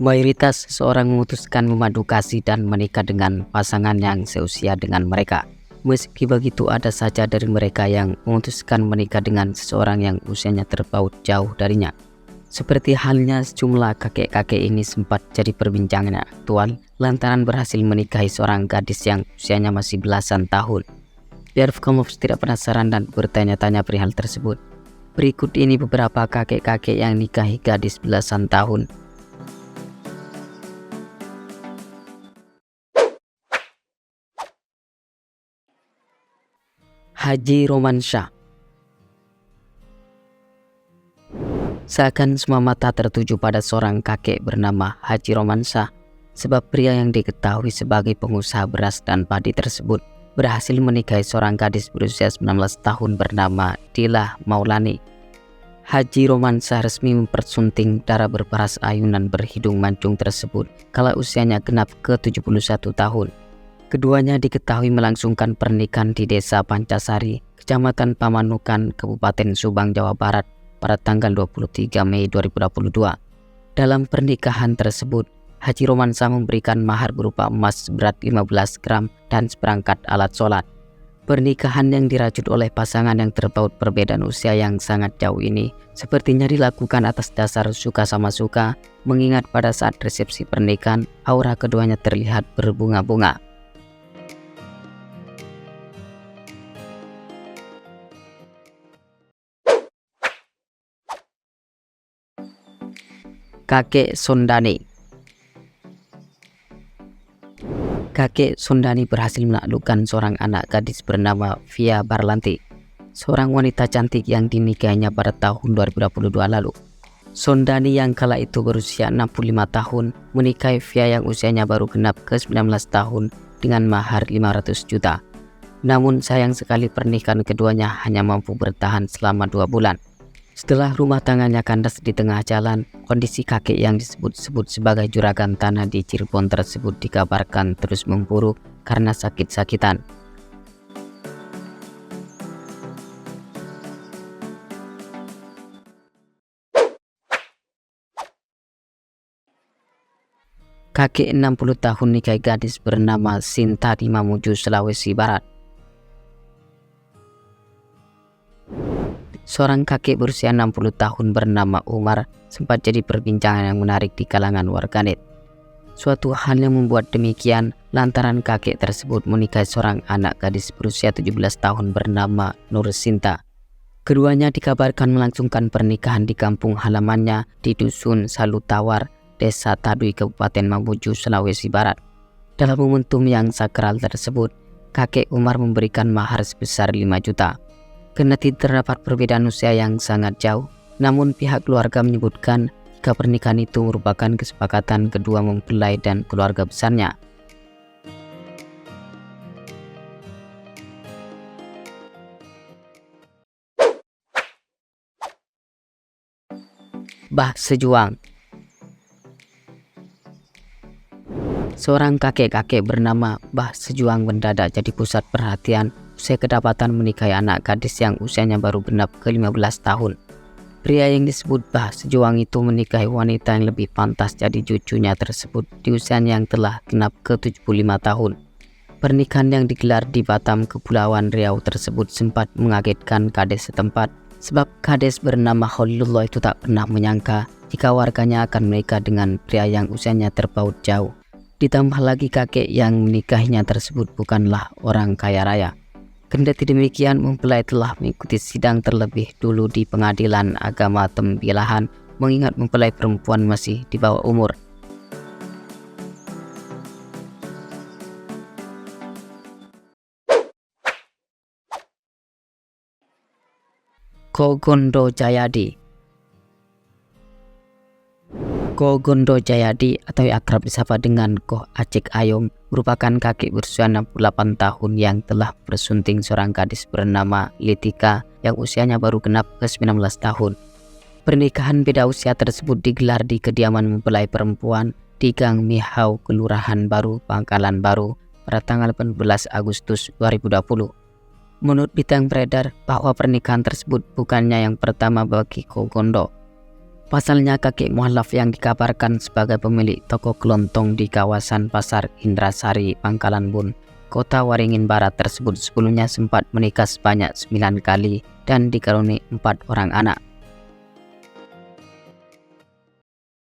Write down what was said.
Mayoritas seseorang memutuskan memadu kasih dan menikah dengan pasangan yang seusia dengan mereka. Meski begitu, ada saja dari mereka yang memutuskan menikah dengan seseorang yang usianya terpaut jauh darinya. Seperti halnya sejumlah kakek-kakek ini sempat jadi perbincangan aktual lantaran berhasil menikahi seorang gadis yang usianya masih belasan tahun. Biar kamu tidak penasaran dan bertanya-tanya perihal tersebut, berikut ini beberapa kakek-kakek yang nikahi gadis belasan tahun. Haji Romansyah. Seakan semua mata tertuju pada seorang kakek bernama Haji Romansyah, sebab pria yang diketahui sebagai pengusaha beras dan padi tersebut berhasil menikahi seorang gadis berusia 19 tahun bernama Dilah Maulani. Haji Romansyah resmi mempersunting darah berparas ayunan berhidung mancung tersebut kala usianya genap ke-71 tahun. Keduanya diketahui melangsungkan pernikahan di Desa Pancasari, Kecamatan Pamanukan, Kabupaten Subang, Jawa Barat pada tanggal 23 Mei 2022. Dalam pernikahan tersebut, Haji Romansyah memberikan mahar berupa emas berat 15 gram dan seperangkat alat sholat. Pernikahan yang dirajut oleh pasangan yang terpaut perbedaan usia yang sangat jauh ini sepertinya dilakukan atas dasar suka sama suka, mengingat pada saat resepsi pernikahan, aura keduanya terlihat berbunga-bunga. Kakek Sondani. Kakek Sondani berhasil menaklukkan seorang anak gadis bernama Via Barlanti, seorang wanita cantik yang dinikahinya pada tahun 2022 lalu. Sondani yang kala itu berusia 65 tahun menikahi Via yang usianya baru genap ke-19 tahun dengan mahar 500 juta. Namun sayang sekali pernikahan keduanya hanya mampu bertahan selama 2 bulan. Setelah rumah tangganya kandas di tengah jalan, kondisi kakek yang disebut-sebut sebagai juragan tanah di Cirebon tersebut dikabarkan terus memburuk karena sakit-sakitan. Kakek 60 tahun nikahi gadis bernama Sinta di Mamuju, Sulawesi Barat. Seorang kakek berusia 60 tahun bernama Umar sempat jadi perbincangan yang menarik di kalangan warganet. Suatu hal yang membuat demikian lantaran kakek tersebut menikahi seorang anak gadis berusia 17 tahun bernama Nur Sinta. Keduanya dikabarkan melangsungkan pernikahan di kampung halamannya di Dusun Salutawar, Desa Tadui, Kabupaten Mamuju, Sulawesi Barat. Dalam momentum yang sakral tersebut, kakek Umar memberikan mahar sebesar 5 juta. Kendati terdapat perbedaan usia yang sangat jauh, namun pihak keluarga menyebutkan jika pernikahan itu merupakan kesepakatan kedua mempelai dan keluarga besarnya. Bah Sejuang. Seorang kakek-kakek bernama Bah Sejuang mendadak jadi pusat perhatian usai kedapatan menikahi anak gadis yang usianya baru genap ke-15 tahun. Pria yang disebut Bah Sejuang itu menikahi wanita yang lebih pantas jadi cucunya tersebut di usianya yang telah genap ke-75 tahun. Pernikahan yang digelar di Batam, Kepulauan Riau tersebut sempat mengagetkan kades setempat, sebab kades bernama Khalilullah itu tak pernah menyangka jika warganya akan menikah dengan pria yang usianya terpaut jauh. Ditambah lagi kakek yang menikahinya tersebut bukanlah orang kaya raya. Kendati demikian, mempelai telah mengikuti sidang terlebih dulu di Pengadilan Agama Tembilahan, mengingat mempelai perempuan masih di bawah umur. Ko Gondo Jayadi. Ko Gondo Jayadi atau akrab disapa dengan Ko Acik Ayom merupakan kakek berusia 68 tahun yang telah bersunting seorang gadis bernama Litika yang usianya baru genap ke-19 tahun. Pernikahan beda usia tersebut digelar di kediaman mempelai perempuan di Gang Mihau, Kelurahan Baru, Pangkalan Baru pada tanggal 18 Agustus 2020. Menurut berita yang beredar bahwa pernikahan tersebut bukannya yang pertama bagi Ko Gondo. Pasalnya kakek mualaf yang dikabarkan sebagai pemilik toko kelontong di kawasan Pasar Indrasari, Pangkalan Bun, Kota Waringin Barat tersebut sebelumnya sempat menikah sebanyak 9 kali dan dikaruniai 4 orang anak.